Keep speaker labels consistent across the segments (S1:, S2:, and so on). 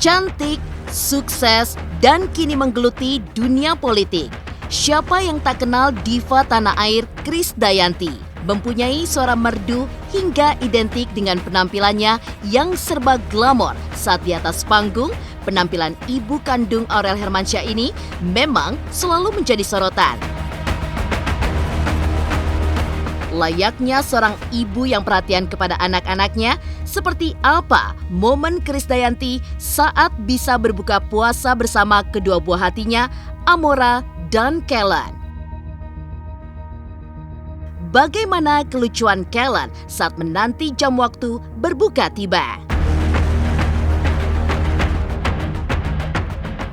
S1: Cantik, sukses, dan kini menggeluti dunia politik. Siapa yang tak kenal diva tanah air Krisdayanti? Mempunyai suara merdu hingga identik dengan penampilannya yang serba glamor saat di atas panggung. Penampilan ibu kandung Aurel Hermansyah ini memang selalu menjadi sorotan. Layaknya seorang ibu yang perhatian kepada anak-anaknya, seperti apa momen Krisdayanti saat bisa berbuka puasa bersama kedua buah hatinya, Amora dan Kellen? Bagaimana kelucuan Kellen saat menanti jam waktu berbuka tiba?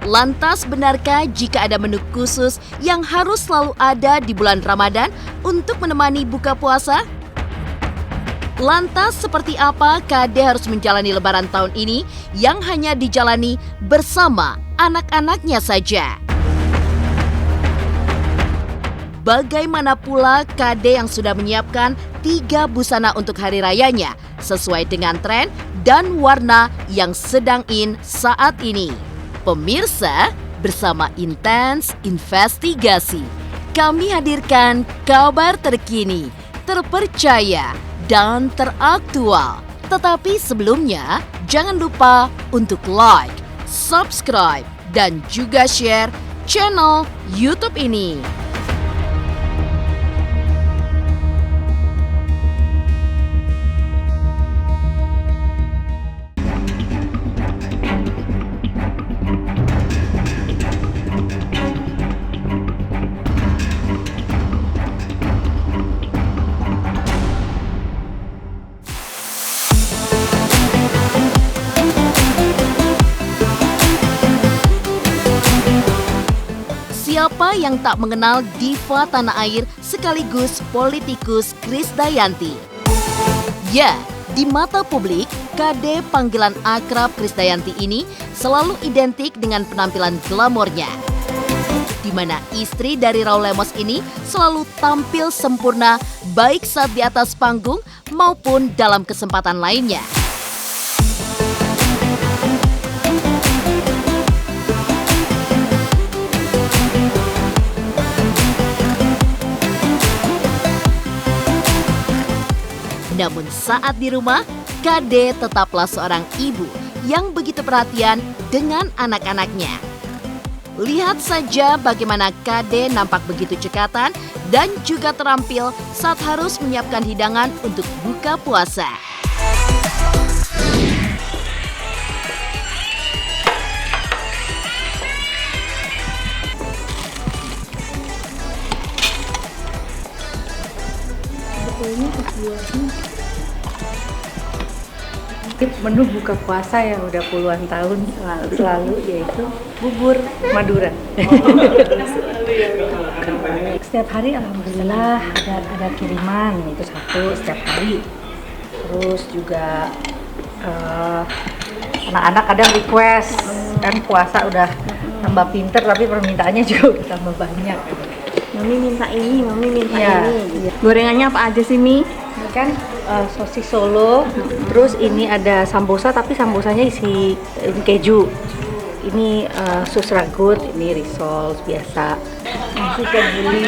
S1: Lantas benarkah jika ada menu khusus yang harus selalu ada di bulan Ramadan untuk menemani buka puasa? Lantas seperti apa KD harus menjalani Lebaran tahun ini yang hanya dijalani bersama anak-anaknya saja? Bagaimana pula KD yang sudah menyiapkan 3 busana untuk hari rayanya sesuai dengan tren dan warna yang sedang in saat ini? Pemirsa, bersama Intens Investigasi, kami hadirkan kabar terkini, terpercaya, dan teraktual. Tetapi sebelumnya, jangan lupa untuk like, subscribe, dan juga share channel YouTube ini. Siapa yang tak mengenal diva tanah air sekaligus politikus Krisdayanti? Ya, di mata publik, KD panggilan akrab Krisdayanti ini selalu identik dengan penampilan glamornya. Di mana istri dari Raul Lemos ini selalu tampil sempurna baik saat di atas panggung maupun dalam kesempatan lainnya. Namun saat di rumah, KD tetaplah seorang ibu yang begitu perhatian dengan anak-anaknya. Lihat saja bagaimana KD nampak begitu cekatan dan juga terampil saat harus menyiapkan hidangan untuk buka puasa.
S2: Menu buka puasa yang udah puluhan tahun selalu yaitu bubur Madura. Setiap hari alhamdulillah ada kiriman, itu satu setiap hari. Terus juga anak-anak kadang request, kan puasa udah tambah pinter tapi permintaannya juga udah tambah banyak.
S3: Mami minta ini, Mami minta
S2: Ya,
S3: ini.
S2: iya.
S3: Gorengannya apa aja sih, Mi?
S2: Ini kan sosis Solo, terus ini ada sambosa tapi sambosanya isi keju. Ini sus ragut, ini risol biasa. Nasi kebuli,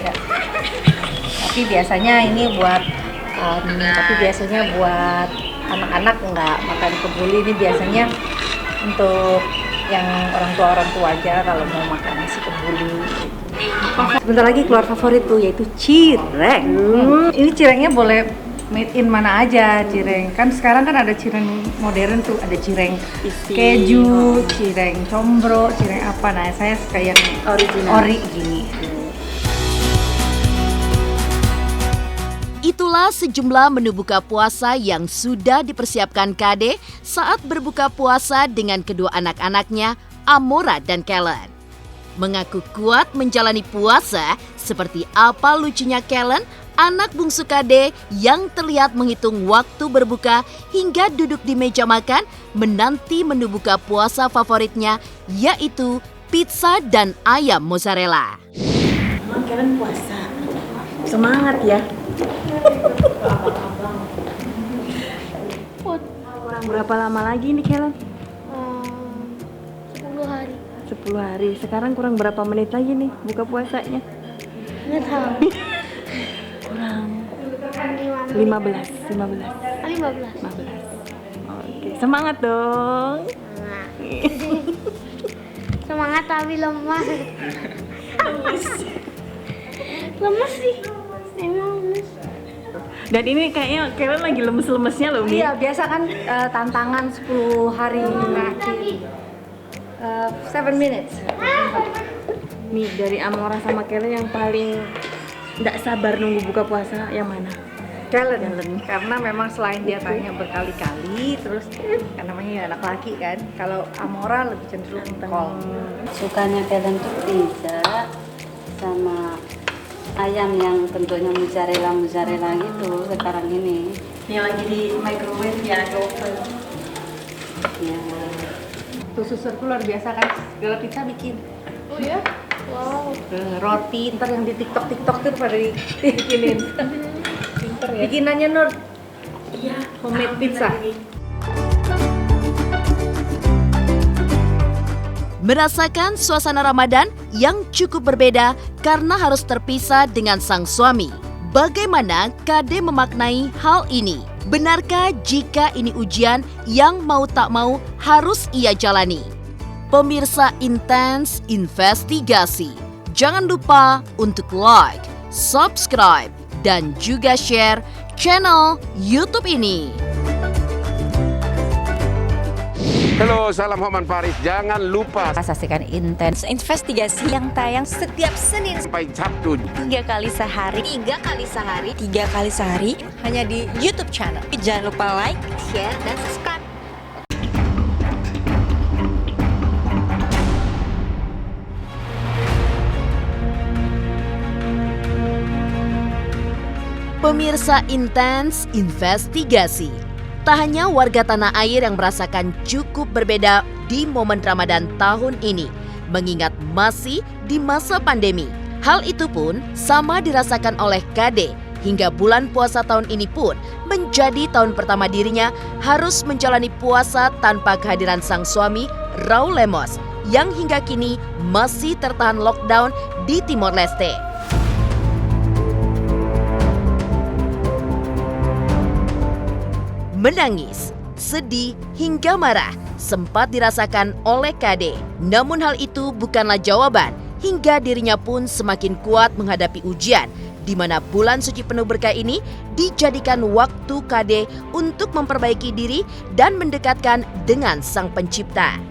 S2: ya. Tapi biasanya ini buat anak-anak nggak makan kebuli, ini biasanya untuk yang orang tua aja kalau mau makan nasi kebuli. Sebentar lagi keluar favorit tuh yaitu cireng. Ini cirengnya boleh made in mana aja cireng. Kan sekarang kan ada cireng modern tuh, ada cireng keju, cireng combro, cireng apa. Nah, saya suka yang ori gini.
S1: Itulah sejumlah menu buka puasa yang sudah dipersiapkan KD saat berbuka puasa dengan kedua anak-anaknya, Amora dan Kellen. Mengaku kuat menjalani puasa, seperti apa lucunya Kellen, anak bungsu KD yang terlihat menghitung waktu berbuka hingga duduk di meja makan menanti menu buka puasa favoritnya, yaitu pizza dan ayam mozzarella.
S3: Kalian puasa. Semangat ya. Berapa lama lagi nih Kellen?
S4: 10 hari.
S3: 10 hari. Sekarang kurang berapa menit lagi nih buka puasanya?
S4: Nggak tahu.
S3: Kurang
S4: 15.
S3: 15.
S4: 15.
S3: Oke, semangat dong.
S4: Semangat tapi lemas. Lemes sih. Emang lemes.
S3: Dan ini kayaknya Kellen lagi lemes-lemesnya loh, Mi.
S2: Iya, biasa kan tantangan 10 hari nanti. 7 minutes.
S3: Nih dari Amora sama Kellen yang paling nggak sabar nunggu buka puasa yang mana?
S2: Kellen. Karena memang selain dia tanya berkali-kali, terus kan namanya anak laki kan. Kalau Amora lebih cenderung call.
S5: Sukanya Kellen tuh pizza sama ayam yang bentuknya mozzarella gitu sekarang ini.
S3: Yang lagi di microwave ya, di oven.
S5: Ya.
S2: Tuh susurku luar biasa kan, segala pizza bikin.
S4: Oh ya? Wow.
S2: Roti, ntar yang di TikTok tuh pada dibikinin. Pinter ya. Bikinannya Nur.
S3: Iya,
S2: Homemade pizza.
S1: Merasakan suasana Ramadan yang cukup berbeda karena harus terpisah dengan sang suami. Bagaimana Kade memaknai hal ini? Benarkah jika ini ujian yang mau tak mau harus ia jalani? Pemirsa Intens Investigasi, jangan lupa untuk like, subscribe, dan juga share channel YouTube ini.
S6: Halo, salam Hokman Paris. Jangan lupa
S7: Saksikan Intens Investigasi yang tayang setiap Senin
S6: sampai Sabtu
S7: 3 kali sehari. 3 kali sehari hanya di YouTube channel. Jangan lupa like, share, dan subscribe.
S1: Pemirsa Intens Investigasi, tak hanya warga tanah air yang merasakan cukup berbeda di momen Ramadan tahun ini, mengingat masih di masa pandemi. Hal itu pun sama dirasakan oleh Kade. Hingga bulan puasa tahun ini pun menjadi tahun pertama dirinya harus menjalani puasa tanpa kehadiran sang suami, Raul Lemos, yang hingga kini masih tertahan lockdown di Timor Leste. Menangis, sedih, hingga marah sempat dirasakan oleh Kade. Namun hal itu bukanlah jawaban, hingga dirinya pun semakin kuat menghadapi ujian, di mana bulan suci penuh berkah ini dijadikan waktu Kade untuk memperbaiki diri dan mendekatkan dengan Sang Pencipta.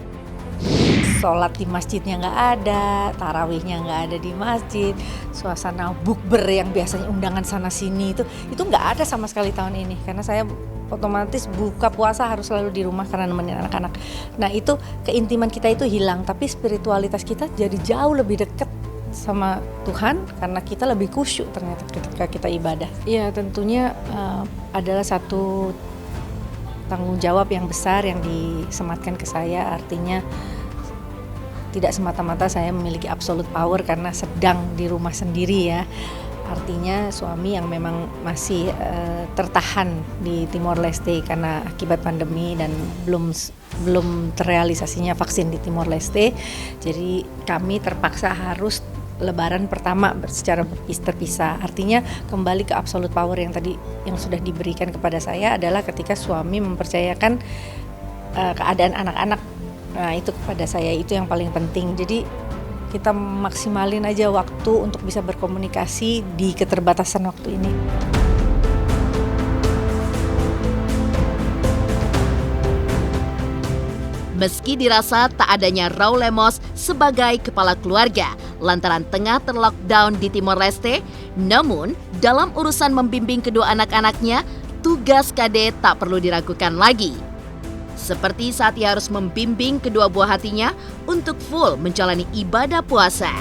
S8: Sholat di masjidnya nggak ada, tarawihnya nggak ada di masjid, suasana bukber yang biasanya undangan sana sini itu nggak ada sama sekali tahun ini, karena saya otomatis buka puasa harus selalu di rumah karena nemenin anak-anak. Nah itu keintiman kita itu hilang, tapi spiritualitas kita jadi jauh lebih dekat sama Tuhan karena kita lebih khusyuk ternyata ketika kita ibadah. Ya tentunya adalah satu tanggung jawab yang besar yang disematkan ke saya, artinya tidak semata-mata saya memiliki absolute power karena sedang di rumah sendiri ya. Artinya suami yang memang masih tertahan di Timor Leste karena akibat pandemi dan belum terrealisasinya vaksin di Timor Leste. Jadi kami terpaksa harus Lebaran pertama secara terpisah. Artinya kembali ke absolute power yang tadi yang sudah diberikan kepada saya adalah ketika suami mempercayakan keadaan anak-anak. Nah itu kepada saya itu yang paling penting. Jadi kita maksimalin aja waktu untuk bisa berkomunikasi di keterbatasan waktu ini.
S1: Meski dirasa tak adanya Raul Lemos sebagai kepala keluarga lantaran tengah terlockdown di Timor Leste, namun dalam urusan membimbing kedua anak-anaknya, tugas Kade tak perlu diragukan lagi. Seperti saat ia harus membimbing kedua buah hatinya untuk full menjalani ibadah puasa.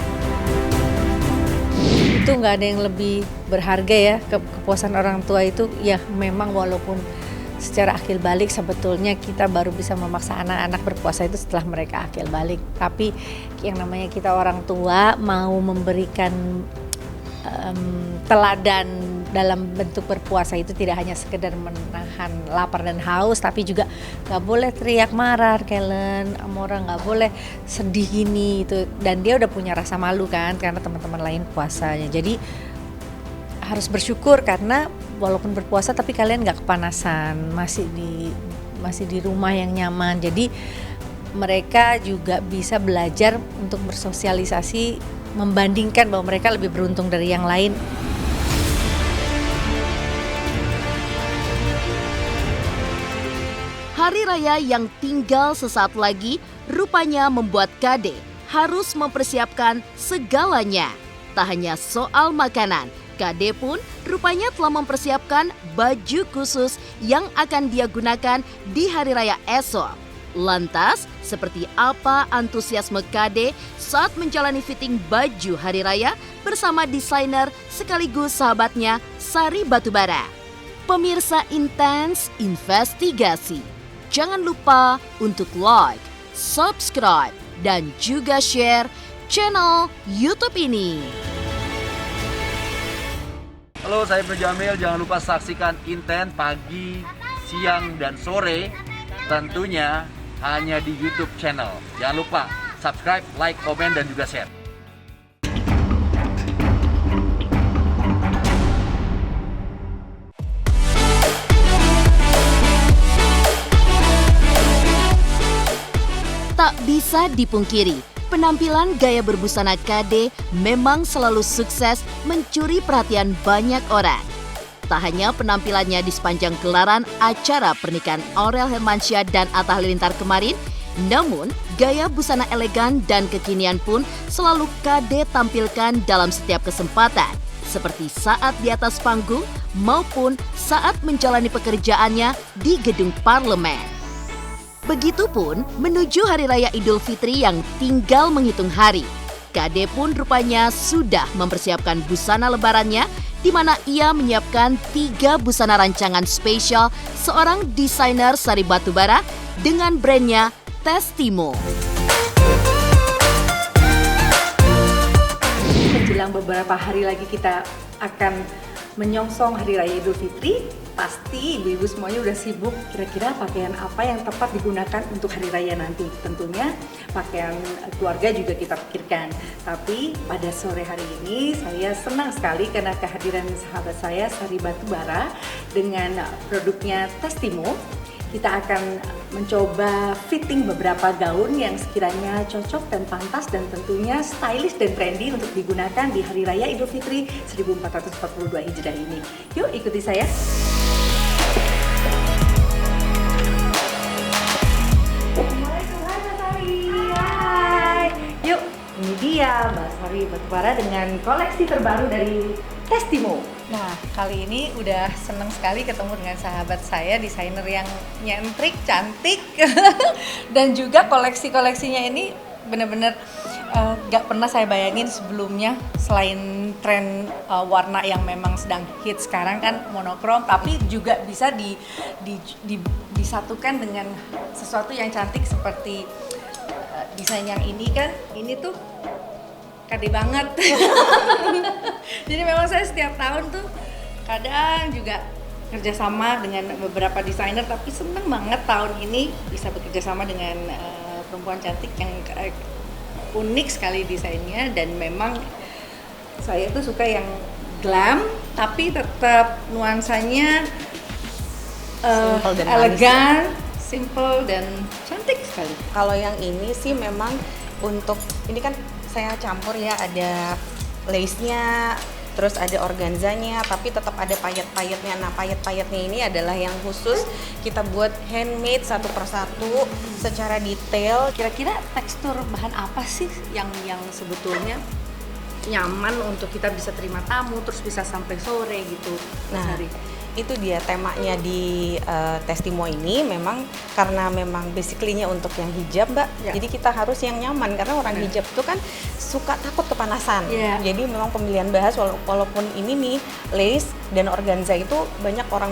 S8: Itu nggak ada yang lebih berharga ya, kepuasan orang tua itu ya memang walaupun secara akil balik sebetulnya kita baru bisa memaksa anak-anak berpuasa itu setelah mereka akil balik. Tapi yang namanya kita orang tua mau memberikan teladan dalam bentuk berpuasa itu tidak hanya sekedar menahan lapar dan haus, tapi juga nggak boleh teriak marah, Kellen, Amora nggak boleh sedih gini itu. Dan dia udah punya rasa malu kan karena teman-teman lain puasanya. Jadi harus bersyukur karena walaupun berpuasa tapi kalian nggak kepanasan, masih di rumah yang nyaman. Jadi mereka juga bisa belajar untuk bersosialisasi, membandingkan bahwa mereka lebih beruntung dari yang lain.
S1: Hari raya yang tinggal sesaat lagi rupanya membuat Kade harus mempersiapkan segalanya. Tak hanya soal makanan, Kade pun rupanya telah mempersiapkan baju khusus yang akan dia gunakan di hari raya esok. Lantas, seperti apa antusiasme Kade saat menjalani fitting baju hari raya bersama desainer sekaligus sahabatnya Sari Batubara? Pemirsa Intens Investigasi, jangan lupa untuk like, subscribe, dan juga share channel YouTube ini.
S9: Halo, saya Ibnu Jamil. Jangan lupa saksikan Inten pagi, siang, dan sore. Tentunya hanya di YouTube channel. Jangan lupa subscribe, like, komen, dan juga share.
S1: Tak bisa dipungkiri, penampilan gaya berbusana Kade memang selalu sukses mencuri perhatian banyak orang. Tak hanya penampilannya di sepanjang gelaran acara pernikahan Aurel Hermansyah dan Atta Halilintar kemarin, namun gaya busana elegan dan kekinian pun selalu Kade tampilkan dalam setiap kesempatan, seperti saat di atas panggung maupun saat menjalani pekerjaannya di gedung parlemen. Begitupun menuju Hari Raya Idul Fitri yang tinggal menghitung hari. Kade pun rupanya sudah mempersiapkan busana lebarannya, di mana ia menyiapkan 3 busana rancangan spesial seorang desainer Sari Batubara dengan brandnya Testimo.
S3: Menjelang beberapa hari lagi kita akan menyongsong Hari Raya Idul Fitri. Pasti ibu-ibu semuanya udah sibuk kira-kira pakaian apa yang tepat digunakan untuk hari raya nanti. Tentunya pakaian keluarga juga kita pikirkan. Tapi pada sore hari ini saya senang sekali karena kehadiran sahabat saya Sari Batubara dengan produknya Testimo. Kita akan mencoba fitting beberapa gaun yang sekiranya cocok dan pantas dan tentunya stylish dan trendy untuk digunakan di Hari Raya Idul Fitri 1442 Hijriah ini. Yuk ikuti saya. Yuk, ini dia Mbak Sari Batubara dengan koleksi terbaru dari Testimo.
S8: Nah, kali ini udah seneng sekali ketemu dengan sahabat saya, desainer yang nyentrik, cantik, dan juga koleksi-koleksinya ini bener-bener gak pernah saya bayangin sebelumnya. Selain tren warna yang memang sedang hit sekarang kan monokrom, tapi juga bisa disatukan dengan sesuatu yang cantik seperti desain yang ini kan, ini tuh Kade banget. Jadi memang saya setiap tahun tuh kadang juga kerjasama dengan beberapa desainer, tapi seneng banget tahun ini bisa bekerjasama dengan perempuan cantik yang unik sekali desainnya. Dan memang saya tuh suka yang glam tapi tetap nuansanya elegan, simple dan cantik sekali.
S10: Kalau yang ini sih memang untuk ini kan saya campur ya, ada lace-nya, terus ada organzanya, tapi tetap ada payet-payetnya. Nah, payet-payetnya ini adalah yang khusus kita buat handmade satu persatu secara detail.
S8: Kira-kira tekstur bahan apa sih yang sebetulnya nyaman untuk kita bisa terima tamu terus bisa sampai sore gitu?
S10: Nah, itu dia temanya di Testimo ini, memang karena memang basically-nya untuk yang hijab, Mbak. Ya. Jadi kita harus yang nyaman karena orang hijab itu kan suka takut kepanasan. Ya. Jadi memang pemilihan bahan walaupun ini nih lace dan organza itu banyak orang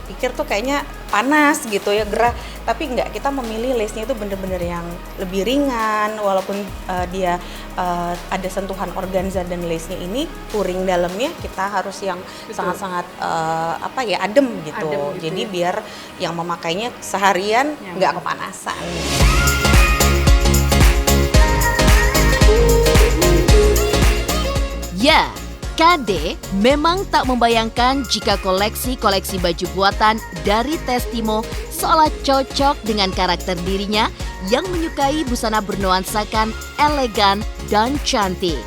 S10: pikir tuh kayaknya panas gitu ya, gerah, tapi enggak, kita memilih lace-nya itu bener-bener yang lebih ringan, walaupun dia ada sentuhan organza dan lace-nya ini touring dalamnya, kita harus yang sangat-sangat adem gitu. Jadi biar yang memakainya seharian nggak kepanasan.
S1: Ya, KD memang tak membayangkan jika koleksi-koleksi baju buatan dari Testimo seolah cocok dengan karakter dirinya yang menyukai busana bernuansakan elegan dan cantik.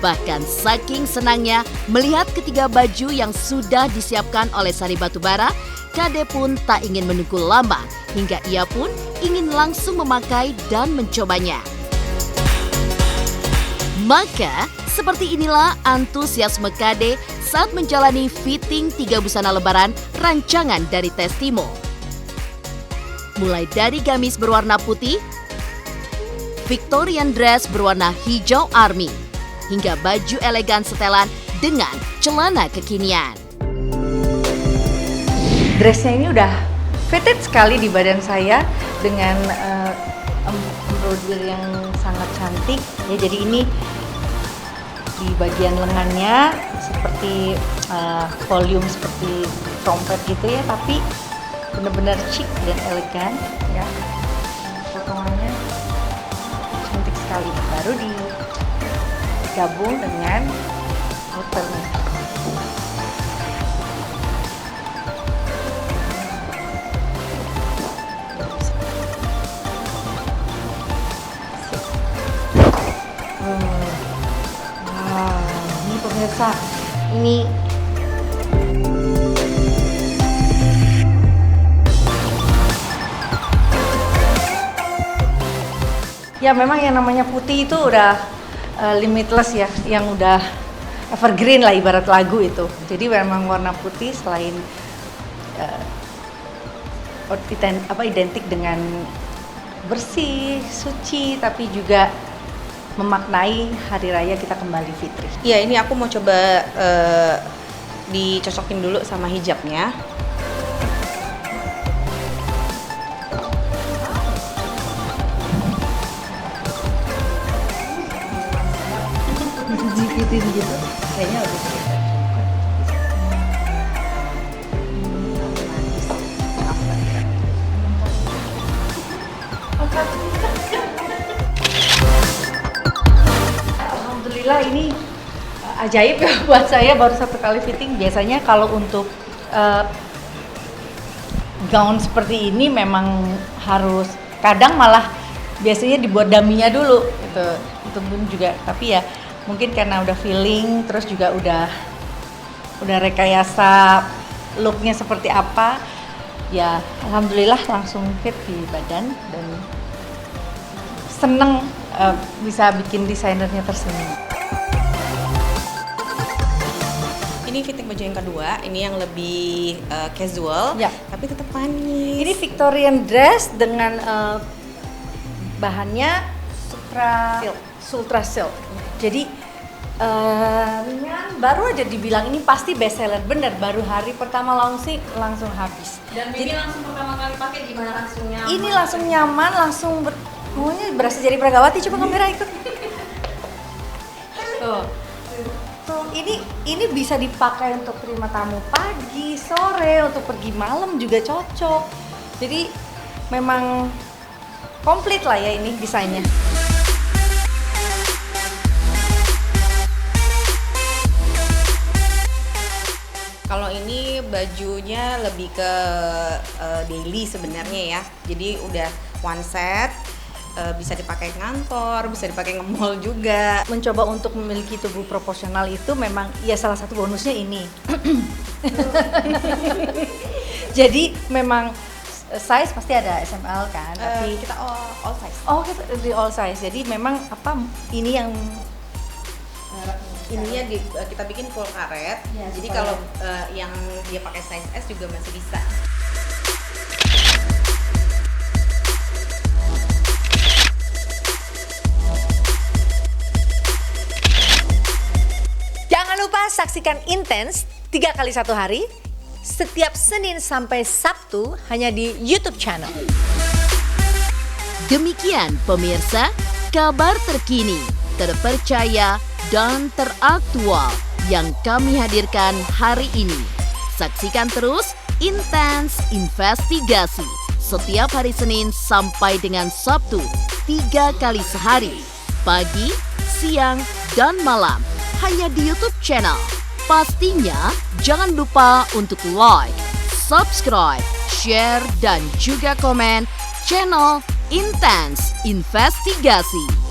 S1: Bahkan saking senangnya melihat ketiga baju yang sudah disiapkan oleh Sari Batubara, KD pun tak ingin menunggu lama hingga ia pun ingin langsung memakai dan mencobanya. Maka, seperti inilah antusiasme KD saat menjalani fitting 3 busana lebaran rancangan dari Testimo. Mulai dari gamis berwarna putih, Victorian dress berwarna hijau army, hingga baju elegan setelan dengan celana kekinian.
S8: Dressnya ini udah fitted sekali di badan saya dengan embroidery yang sangat cantik ya. Jadi ini di bagian lengannya seperti volume seperti trompet gitu ya, tapi benar-benar chic dan elegan ya. Potongannya cantik sekali, baru digabung dengan outernya. Ini pemirsa, ini ya memang yang namanya putih itu udah limitless ya, yang udah evergreen lah ibarat lagu itu. Jadi memang warna putih selain identik dengan bersih, suci, tapi juga memaknai hari raya kita kembali fitri.
S10: Ya, ini aku mau coba dicocokin dulu sama hijabnya.
S8: Jipitin gitu, kayaknya lebih sedikit. Alhamdulillah ini ajaib ya buat saya, baru 1 kali fitting. Biasanya kalau untuk gaun seperti ini memang harus, kadang malah biasanya dibuat daminya dulu gitu. Itu pun juga, tapi ya mungkin karena udah feeling, terus juga udah rekayasa looknya seperti apa, ya alhamdulillah langsung fit di badan dan seneng bisa bikin desainernya tersenyum.
S10: Ini fitting baju yang kedua, ini yang lebih casual,
S8: ya,
S10: tapi tetap manis.
S8: Ini Victorian dress dengan bahannya Sultra Silk. Jadi baru aja dibilang ini pasti best seller, bener, baru hari pertama langsung habis.
S10: Dan Bibi langsung pertama kali pakai gimana, langsung nyaman?
S8: Ini langsung nyaman, langsung pokoknya berasa jadi Pragawati. Coba kamera ikut. Tuh, ini bisa dipakai untuk terima tamu pagi, sore, untuk pergi malam juga cocok. Jadi memang komplit lah ya ini desainnya.
S10: Kalau ini bajunya lebih ke daily sebenarnya ya. Jadi udah one set, bisa dipakai ngantor, bisa dipakai nge-mall juga.
S8: Mencoba untuk memiliki tubuh proporsional itu memang ya salah satu bonusnya ini. Jadi memang size pasti ada SML kan, tapi
S10: kita all size.
S8: Oh, kita di all size. Jadi memang ini yang
S10: ininya kita bikin full karet. Ya, jadi kalau yang dia pakai size S juga masih bisa.
S8: Jangan lupa saksikan Intens 3 kali 1 hari
S7: setiap Senin sampai Sabtu hanya di YouTube channel.
S1: Demikian pemirsa, kabar terkini, terpercaya, dan teraktual yang kami hadirkan hari ini. Saksikan terus Intens Investigasi setiap hari Senin sampai dengan Sabtu 3 kali sehari, pagi, siang, dan malam hanya di YouTube channel. Pastinya jangan lupa untuk like, subscribe, share, dan juga komen channel Intens Investigasi.